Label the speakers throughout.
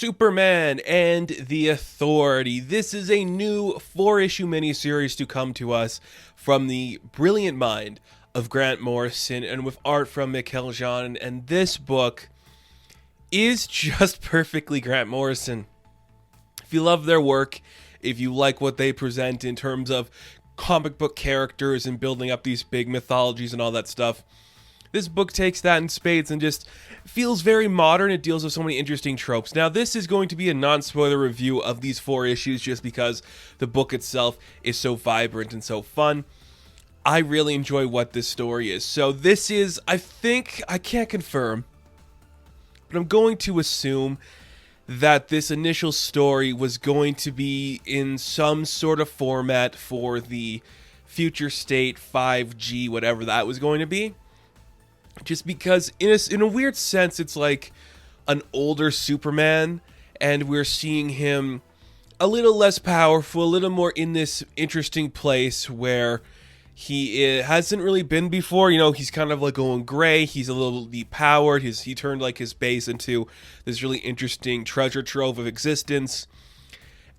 Speaker 1: Superman and the Authority. This is a new 4-issue miniseries to come to us from the brilliant mind of Grant Morrison and with art from Mikel Jean. And this book is just perfectly Grant Morrison. If you love their work, if you like what they present in terms of comic book characters and building up these big mythologies and all that stuff, this book takes that in spades and just feels very modern. It deals with so many interesting tropes. Now, this is going to be a non-spoiler review of these 4 issues just because the book itself is so vibrant and so fun. I really enjoy what this story is. So this is, I can't confirm, but I'm going to assume that this initial story was going to be in some sort of format for the future state 5G, whatever that was going to be. Just because, in a weird sense, it's like an older Superman, and we're seeing him a little less powerful, a little more in this interesting place where he hasn't really been before. You know, he's kind of like going gray. He's a little depowered. He turned like his base into this really interesting treasure trove of existence.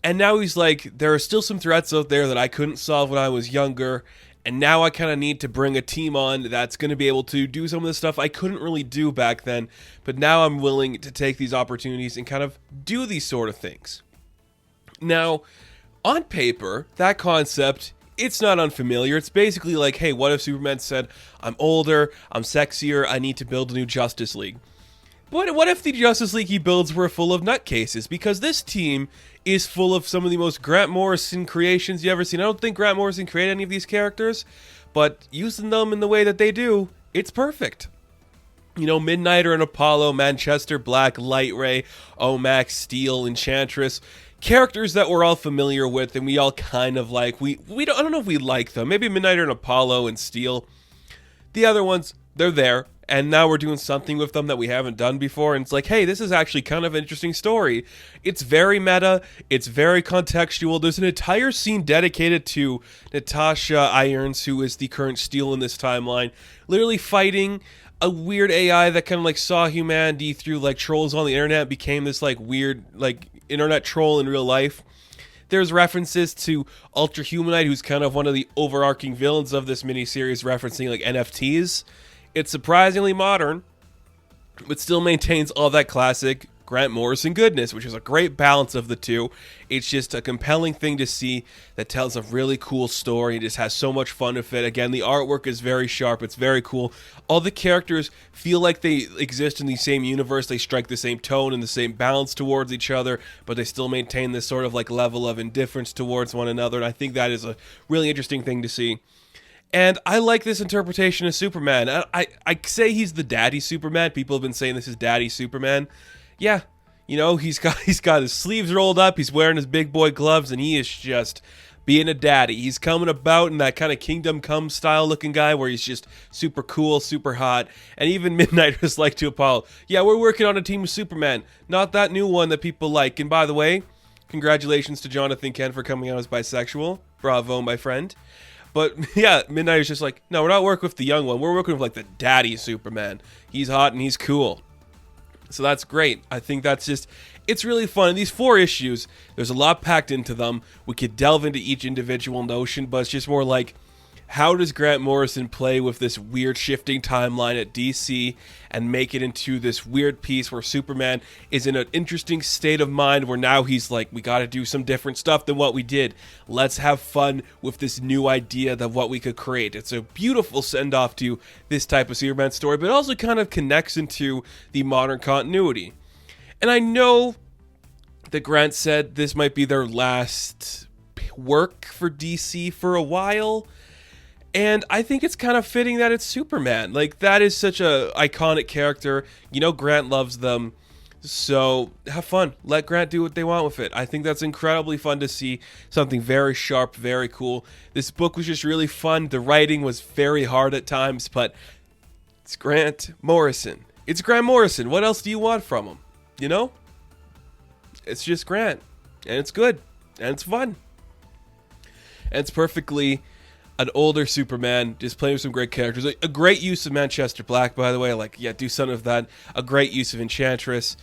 Speaker 1: And now he's like, there are still some threats out there that I couldn't solve when I was younger. And now I kind of need to bring a team on that's going to be able to do some of the stuff I couldn't really do back then. But now I'm willing to take these opportunities and kind of do these sort of things. Now, on paper, that concept, it's not unfamiliar. It's basically like, hey, what if Superman said, I'm older, I'm sexier, I need to build a new Justice League? But what if the Justice League he builds were full of nutcases? Because this team is full of some of the most Grant Morrison creations you ever seen. I don't think Grant Morrison created any of these characters, but using them in the way that they do, it's perfect. You know, Midnighter and Apollo, Manchester Black, Light Ray, Omax, Steel, Enchantress, characters that we're all familiar with and we all kind of like. I don't know if we like them. Maybe Midnighter and Apollo and Steel. The other ones, they're there. And now we're doing something with them that we haven't done before. And it's like, hey, this is actually kind of an interesting story. It's very meta. It's very contextual. There's an entire scene dedicated to Natasha Irons, who is the current Steel in this timeline, literally fighting a weird AI that kind of like saw humanity through like trolls on the internet, became this like weird like internet troll in real life. There's references to Ultra Humanite, who's kind of one of the overarching villains of this miniseries, referencing like NFTs. It's surprisingly modern, but still maintains all that classic Grant Morrison goodness, which is a great balance of the two. It's just a compelling thing to see that tells a really cool story. It just has so much fun with it. Again, the artwork is very sharp. It's very cool. All the characters feel like they exist in the same universe. They strike the same tone and the same balance towards each other, but they still maintain this sort of like level of indifference towards one another. And I think that is a really interesting thing to see. And I like this interpretation of Superman. I say he's the daddy Superman. People have been saying this is daddy Superman. Yeah, you know, he's got his sleeves rolled up. He's wearing his big boy gloves, and he is just being a daddy. He's coming about in that kind of Kingdom Come style looking guy where he's just super cool, super hot. And even Midnighter's like to Apollo, yeah, we're working on a team with Superman. Not that new one that people like. And by the way, congratulations to Jonathan Kent for coming out as bisexual. Bravo, my friend. But yeah, Midnighter's just like, no, we're not working with the young one. We're working with like the daddy Superman. He's hot and he's cool. So that's great. I think that's just, it's really fun. In these 4 issues, there's a lot packed into them. We could delve into each individual notion, but it's just more like, how does Grant Morrison play with this weird shifting timeline at DC and make it into this weird piece where Superman is in an interesting state of mind where now he's like, we got to do some different stuff than what we did. Let's have fun with this new idea of what we could create. It's a beautiful send-off to this type of Superman story, but it also kind of connects into the modern continuity. And I know that Grant said this might be their last work for DC for a while. And I think it's kind of fitting that it's Superman. Like, that is such a iconic character. You know, Grant loves them. So have fun. Let Grant do what they want with it. I think that's incredibly fun to see. Something very sharp, very cool. This book was just really fun. The writing was very hard at times, but it's Grant Morrison. It's Grant Morrison. What else do you want from him? You know? It's just Grant. And it's good. And it's fun. And it's perfectly an older Superman, just playing with some great characters. A great use of Manchester Black, by the way. Like, yeah, do some of that. A great use of Enchantress.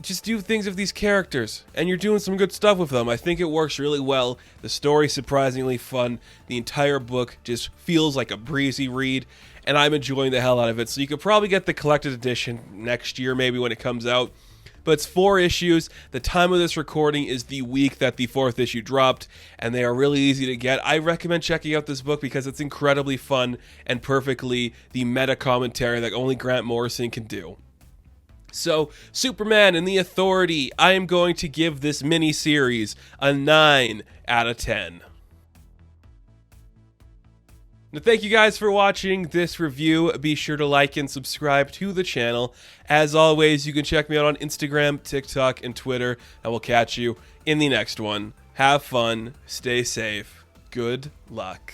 Speaker 1: just do things with these characters, and you're doing some good stuff with them. I think it works really well. The story's surprisingly fun. The entire book just feels like a breezy read, and I'm enjoying the hell out of it. So you could probably get the collected edition next year, maybe when it comes out. But it's 4 issues. The time of this recording is the week that the 4th issue dropped, and they are really easy to get. I recommend checking out this book because it's incredibly fun and perfectly the meta commentary that only Grant Morrison can do. So, Superman and the Authority, I am going to give this mini-series a 9 out of 10. Now, thank you guys for watching this review. Be sure to like and subscribe to the channel. As always, you can check me out on Instagram, TikTok, and Twitter, and we'll catch you in the next one. Have fun, stay safe, good luck.